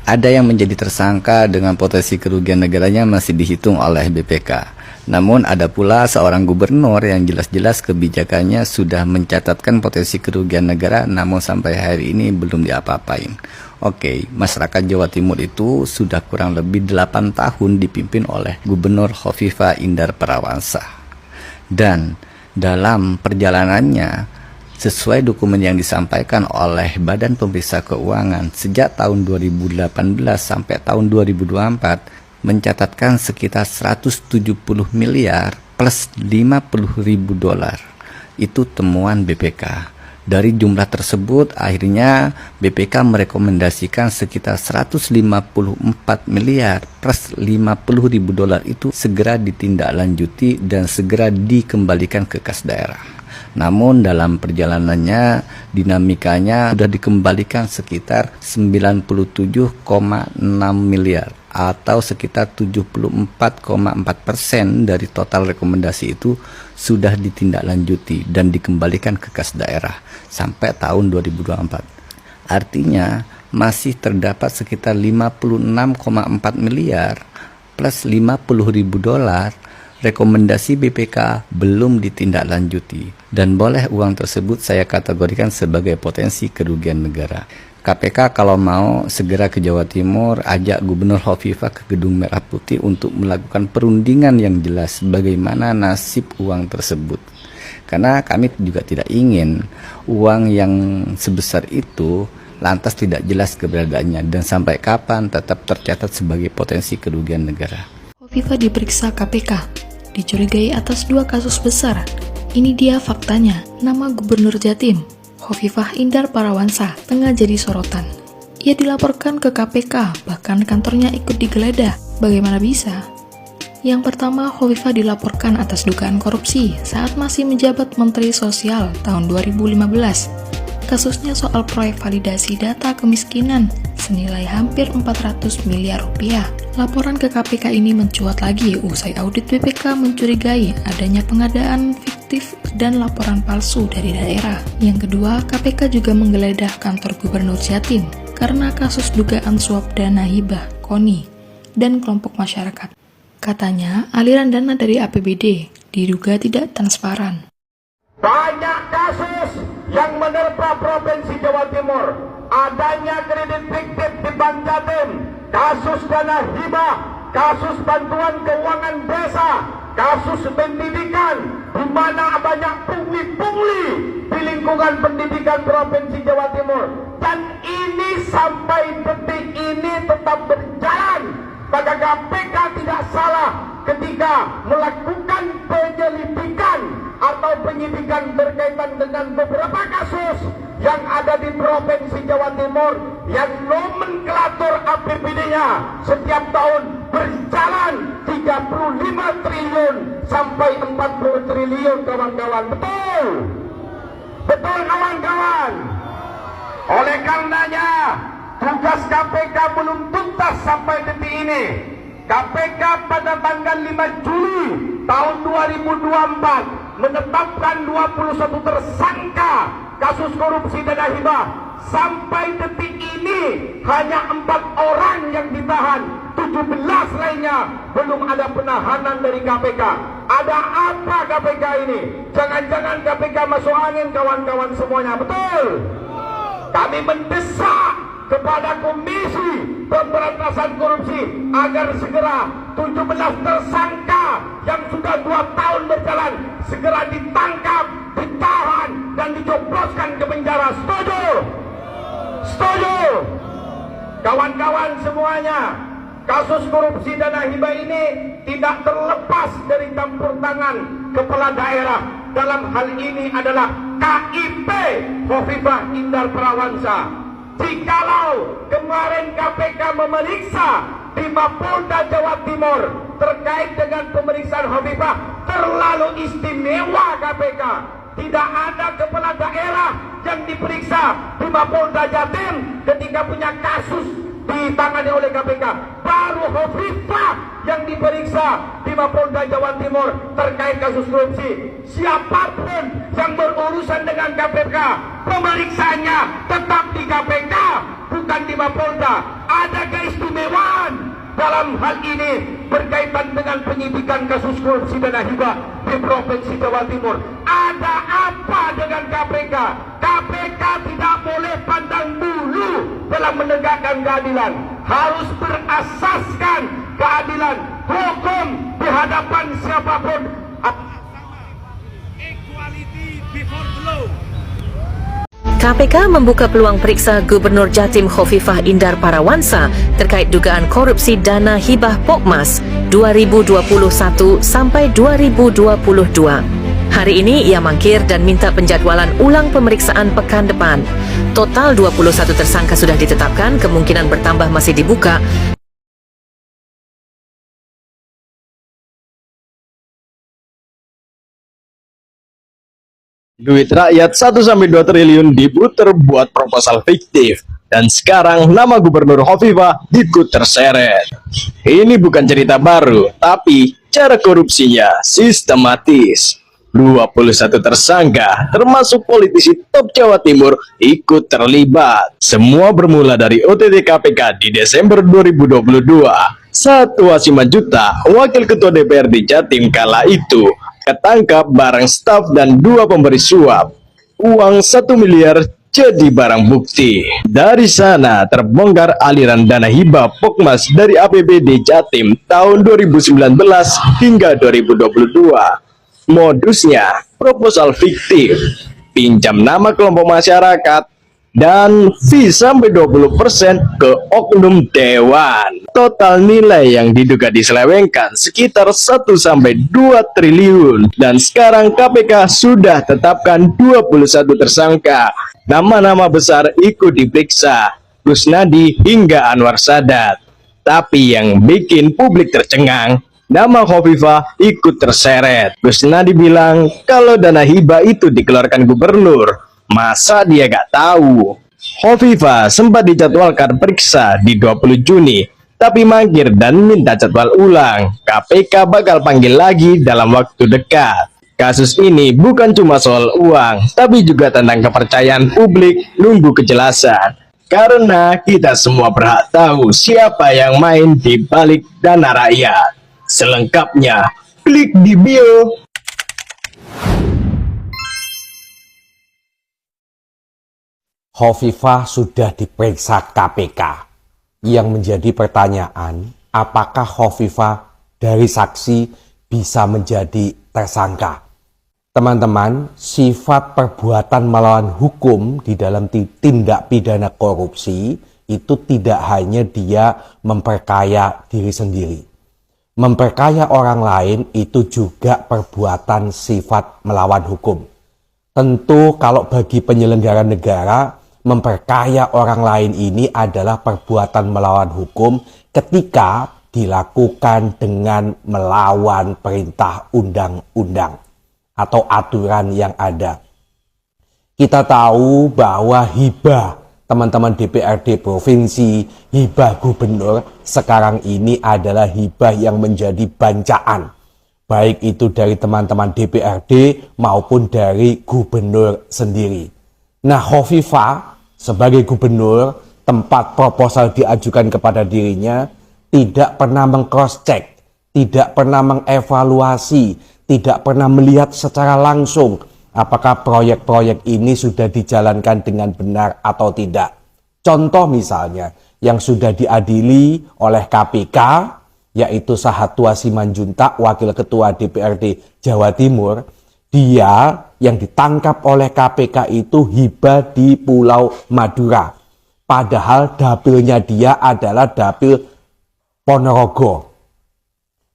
Ada yang menjadi tersangka dengan potensi kerugian negaranya masih dihitung oleh BPK. Namun ada pula seorang gubernur yang jelas-jelas kebijakannya sudah mencatatkan potensi kerugian negara namun sampai hari ini belum diapa-apain. Oke, masyarakat Jawa Timur itu sudah kurang lebih 8 tahun dipimpin oleh Gubernur Khofifah Indar Parawansa. Dan dalam perjalanannya, sesuai dokumen yang disampaikan oleh Badan Pemeriksa Keuangan sejak tahun 2018 sampai tahun 2024 mencatatkan sekitar 170 miliar plus 50 ribu dolar. Itu temuan BPK. Dari jumlah tersebut akhirnya BPK merekomendasikan sekitar 154 miliar plus 50 ribu dolar itu segera ditindaklanjuti dan segera dikembalikan ke kas daerah. Namun dalam perjalanannya dinamikanya sudah dikembalikan sekitar 97,6 miliar atau sekitar 74,4% dari total rekomendasi itu sudah ditindaklanjuti dan dikembalikan ke kas daerah sampai tahun 2024. Artinya masih terdapat sekitar 56,4 miliar plus 50 ribu dolar rekomendasi BPK belum ditindaklanjuti dan boleh uang tersebut saya kategorikan sebagai potensi kerugian negara. KPK kalau mau segera ke Jawa Timur, ajak Gubernur Khofifah ke Gedung Merah Putih untuk melakukan perundingan yang jelas bagaimana nasib uang tersebut. Karena kami juga tidak ingin uang yang sebesar itu lantas tidak jelas keberadaannya dan sampai kapan tetap tercatat sebagai potensi kerugian negara. Khofifah diperiksa KPK, dicurigai atas 2 kasus besar. Ini dia faktanya, nama Gubernur Jatim, Khofifah Indar Parawansa, tengah jadi sorotan. Ia dilaporkan ke KPK, bahkan kantornya ikut digeledah. Bagaimana bisa? Yang pertama, Khofifah dilaporkan atas dugaan korupsi saat masih menjabat Menteri Sosial tahun 2015. Kasusnya soal proyek validasi data kemiskinan senilai hampir 400 miliar rupiah. Laporan ke KPK ini mencuat lagi usai audit BPK mencurigai adanya pengadaan fiktif dan laporan palsu dari daerah. Yang kedua, KPK juga menggeledah kantor Gubernur Jatim karena kasus dugaan suap dana hibah, KONI, dan kelompok masyarakat. Katanya, aliran dana dari APBD diduga tidak transparan. Banyak kasus yang menerpa Provinsi Jawa Timur, adanya kredit fiktif di Bank Jatim, kasus dana hibah, kasus bantuan keuangan desa, kasus pendidikan, di mana banyak pungli-pungli di lingkungan pendidikan Provinsi Jawa Timur. Dan ini sampai detik ini tetap berjalan. Maka KPK tidak salah ketika melakukan penyelidikan atau penyidikan berkaitan dengan beberapa kasus yang ada di Provinsi Jawa Timur yang nomenklatur APBD-nya setiap tahun berjalan 35 triliun sampai 40 triliun kawan-kawan. Betul? Betul kawan-kawan? Oleh karenanya tugas KPK belum tuntas sampai detik ini. KPK pada tanggal 5 Juli tahun 2024 menetapkan 21 tersangka kasus korupsi dana hibah. Sampai detik ini hanya 4 orang yang ditahan, 17 lainnya belum ada penahanan dari KPK. Ada apa KPK ini? Jangan-jangan KPK masuk angin kawan-kawan semuanya, betul? Kami mendesak kepada Komisi Pemberantasan Korupsi agar segera 17 tersangka yang sudah 2 tahun berjalan segera ditangkap, ditahan, dan dicobloskan ke penjara. Setuju? Setuju? Kawan-kawan semuanya, kasus korupsi dana hibah ini tidak terlepas dari campur tangan kepala daerah. Dalam hal ini adalah KIP Khofifah Indar Parawansa. Jikalau kemarin KPK memeriksa di Mapolda Jawa Timur terkait dengan pemeriksaan Khofifah, terlalu istimewa KPK. Tidak ada kepala daerah yang diperiksa di Mapolda Jatim ketika punya kasus ditangani oleh KPK. Baru Khofifah yang diperiksa di Mapolda Jawa Timur terkait kasus korupsi. Siapapun yang berurusan dengan KPK, pemeriksaannya tetap di KPK, bukan di Mapolda. Ada hal ini berkaitan dengan penyidikan kasus korupsi dana hibah di Provinsi Jawa Timur. Ada apa dengan KPK? KPK tidak boleh pandang bulu dalam menegakkan keadilan. Harus berasaskan keadilan hukum di hadapan siapapun. Equality before the law. KPK membuka peluang periksa Gubernur Jatim Khofifah Indar Parawansa terkait dugaan korupsi dana hibah Pokmas 2021 sampai 2022. Hari ini ia mangkir dan minta penjadwalan ulang pemeriksaan pekan depan. Total 21 tersangka sudah ditetapkan, kemungkinan bertambah masih dibuka. Duit rakyat 1-2 triliun diputer buat proposal fiktif. Dan sekarang nama Gubernur Khofifah ikut terseret. Ini bukan cerita baru, tapi cara korupsinya sistematis. 21 tersangka, termasuk politisi top Jawa Timur, ikut terlibat. Semua bermula dari OTT KPK di Desember 2022. Saat Tuasim Juta, Wakil Ketua DPRD Jatim kala itu, ketangkap barang staf dan 2 pemberi suap. Uang 1 miliar jadi barang bukti. Dari sana terbongkar aliran dana hibah Pokmas dari APBD Jatim tahun 2019 hingga 2022. Modusnya proposal fiktif, pinjam nama kelompok masyarakat, dan fee sampai 20% ke oknum dewan. Total nilai yang diduga diselewengkan sekitar 1-2 triliun. Dan sekarang KPK sudah tetapkan 21 tersangka. Nama-nama besar ikut diperiksa, Kusnadi hingga Anwar Sadat. Tapi yang bikin publik tercengang, nama Khofifah ikut terseret. Kusnadi bilang kalau dana hibah itu dikeluarkan gubernur, masa dia gak tahu? Khofifah sempat dijadwalkan periksa di 20 Juni, tapi mangkir dan minta jadwal ulang. KPK bakal panggil lagi dalam waktu dekat. Kasus ini bukan cuma soal uang, tapi juga tentang kepercayaan publik nunggu kejelasan. Karena kita semua berhak tahu siapa yang main di balik dana rakyat. Selengkapnya, klik di bio. Khofifah sudah diperiksa KPK. Yang menjadi pertanyaan, apakah Khofifah dari saksi bisa menjadi tersangka? Teman-teman, sifat perbuatan melawan hukum di dalam tindak pidana korupsi itu tidak hanya dia memperkaya diri sendiri. Memperkaya orang lain itu juga perbuatan sifat melawan hukum. Tentu kalau bagi penyelenggara negara, memperkaya orang lain ini adalah perbuatan melawan hukum ketika dilakukan dengan melawan perintah undang-undang atau aturan yang ada. Kita tahu bahwa hibah teman-teman DPRD provinsi, hibah gubernur sekarang ini adalah hibah yang menjadi bancaan. Baik itu dari teman-teman DPRD maupun dari gubernur sendiri. Nah, Khofifah sebagai gubernur, tempat proposal diajukan kepada dirinya, tidak pernah meng-cross-check, tidak pernah mengevaluasi, tidak pernah melihat secara langsung apakah proyek-proyek ini sudah dijalankan dengan benar atau tidak. Contoh misalnya, yang sudah diadili oleh KPK, yaitu Sahatua Simanjuntak, Wakil Ketua DPRD Jawa Timur, dia yang ditangkap oleh KPK itu hibah di Pulau Madura. Padahal dapilnya dia adalah dapil Ponorogo.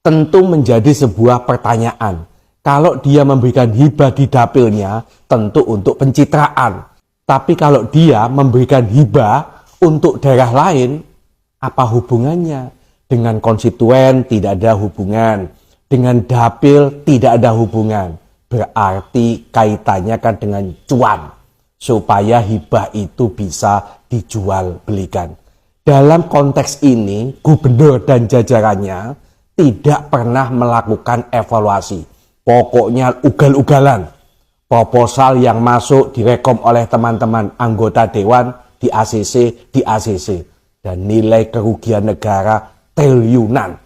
Tentu menjadi sebuah pertanyaan. Kalau dia memberikan hibah di dapilnya, tentu untuk pencitraan. Tapi kalau dia memberikan hibah untuk daerah lain, apa hubungannya? Dengan konstituen tidak ada hubungan. Dengan dapil tidak ada hubungan. Berarti kaitannya kan dengan cuan. Supaya hibah itu bisa dijual belikan. Dalam konteks ini, gubernur dan jajarannya tidak pernah melakukan evaluasi. Pokoknya ugal-ugalan. Proposal yang masuk direkom oleh teman-teman anggota dewan di ACC. Dan nilai kerugian negara triliunan.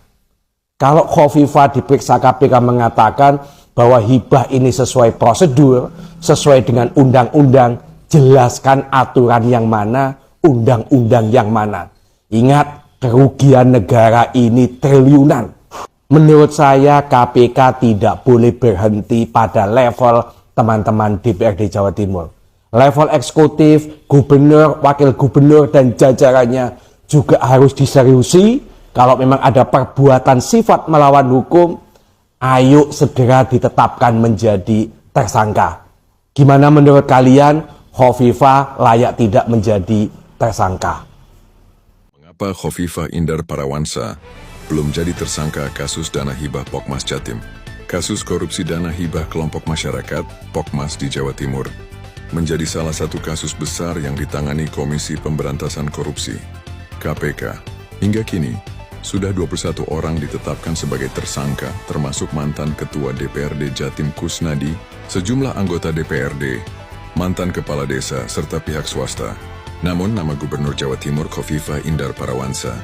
Kalau Khofifah diperiksa KPK mengatakan bahwa hibah ini sesuai prosedur, sesuai dengan undang-undang, jelaskan aturan yang mana, undang-undang yang mana. Ingat, kerugian negara ini triliunan. Menurut saya KPK tidak boleh berhenti pada level teman-teman DPRD Jawa Timur. Level eksekutif, gubernur, wakil gubernur, dan jajarannya juga harus diseriusi. Kalau memang ada perbuatan sifat melawan hukum, ayo segera ditetapkan menjadi tersangka. Gimana menurut kalian, Khofifah layak tidak menjadi tersangka? Mengapa Khofifah Indar Parawansa belum jadi tersangka kasus dana hibah Pokmas Jatim? Kasus korupsi dana hibah kelompok masyarakat Pokmas di Jawa Timur menjadi salah satu kasus besar yang ditangani Komisi Pemberantasan Korupsi (KPK). Hingga kini, sudah 21 orang ditetapkan sebagai tersangka, termasuk mantan Ketua DPRD Jatim Kusnadi, sejumlah anggota DPRD, mantan kepala desa, serta pihak swasta. Namun, nama Gubernur Jawa Timur Khofifah Indar Parawansa,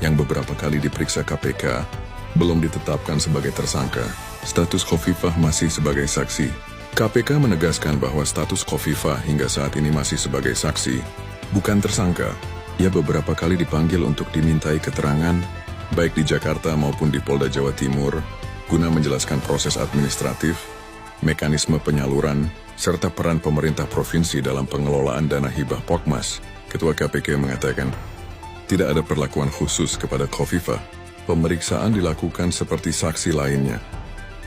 yang beberapa kali diperiksa KPK, belum ditetapkan sebagai tersangka. Status Khofifah masih sebagai saksi. KPK menegaskan bahwa status Khofifah hingga saat ini masih sebagai saksi, bukan tersangka. Ia beberapa kali dipanggil untuk dimintai keterangan, baik di Jakarta maupun di Polda Jawa Timur, guna menjelaskan proses administratif, mekanisme penyaluran, serta peran pemerintah provinsi dalam pengelolaan dana hibah Pokmas. Ketua KPK mengatakan, tidak ada perlakuan khusus kepada Khofifah. Pemeriksaan dilakukan seperti saksi lainnya,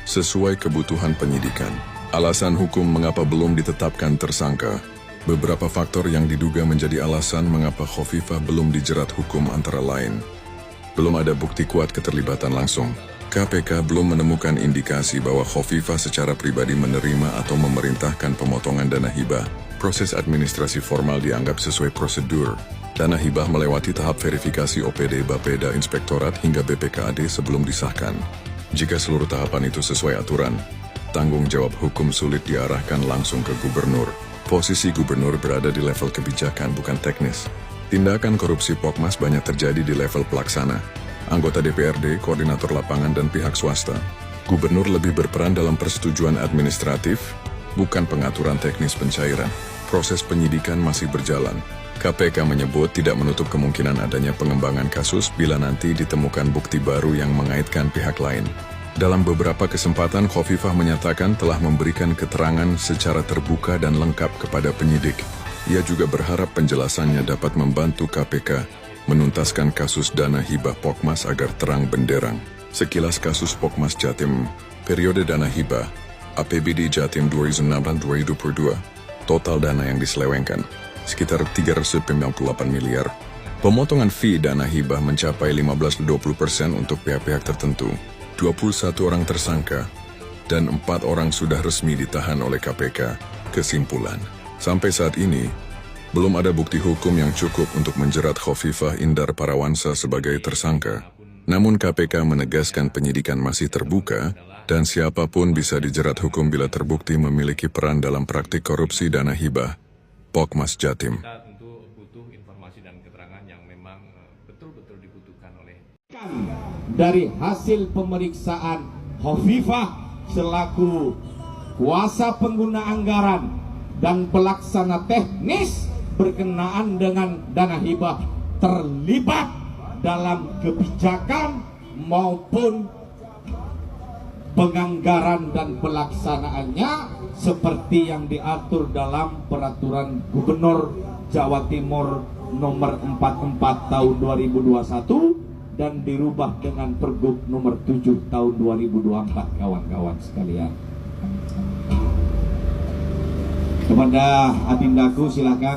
sesuai kebutuhan penyidikan. Alasan hukum mengapa belum ditetapkan tersangka. Beberapa faktor yang diduga menjadi alasan mengapa Khofifah belum dijerat hukum antara lain. Belum ada bukti kuat keterlibatan langsung. KPK belum menemukan indikasi bahwa Khofifah secara pribadi menerima atau memerintahkan pemotongan dana hibah. Proses administrasi formal dianggap sesuai prosedur. Dana hibah melewati tahap verifikasi OPD, Bapeda, Inspektorat hingga BPKAD sebelum disahkan. Jika seluruh tahapan itu sesuai aturan, tanggung jawab hukum sulit diarahkan langsung ke gubernur. Posisi gubernur berada di level kebijakan, bukan teknis. Tindakan korupsi Pokmas banyak terjadi di level pelaksana, anggota DPRD, koordinator lapangan, dan pihak swasta. Gubernur lebih berperan dalam persetujuan administratif, bukan pengaturan teknis pencairan. Proses penyidikan masih berjalan. KPK menyebut tidak menutup kemungkinan adanya pengembangan kasus bila nanti ditemukan bukti baru yang mengaitkan pihak lain. Dalam beberapa kesempatan, Khofifah menyatakan telah memberikan keterangan secara terbuka dan lengkap kepada penyidik. Ia juga berharap penjelasannya dapat membantu KPK menuntaskan kasus dana hibah Pokmas agar terang benderang. Sekilas kasus Pokmas Jatim, periode dana hibah, APBD Jatim 2016-2022, total dana yang diselewengkan, sekitar 398 miliar. Pemotongan fee dana hibah mencapai 15-20% untuk pihak-pihak tertentu. 21 orang tersangka, dan 4 orang sudah resmi ditahan oleh KPK. Kesimpulan, sampai saat ini, belum ada bukti hukum yang cukup untuk menjerat Khofifah Indar Parawansa sebagai tersangka. Namun KPK menegaskan penyidikan masih terbuka, dan siapapun bisa dijerat hukum bila terbukti memiliki peran dalam praktik korupsi dana hibah Pokmas Jatim. Kita tentu butuh informasi dan keterangan yang memang betul-betul dibutuhkan oleh dari hasil pemeriksaan Khofifah selaku kuasa pengguna anggaran dan pelaksana teknis berkenaan dengan dana hibah terlibat dalam kebijakan maupun penganggaran dan pelaksanaannya seperti yang diatur dalam Peraturan Gubernur Jawa Timur nomor 44 tahun 2021 dan dirubah dengan Pergub nomor 7 tahun 2024, kawan-kawan sekalian. Kepada Adindaku silakan.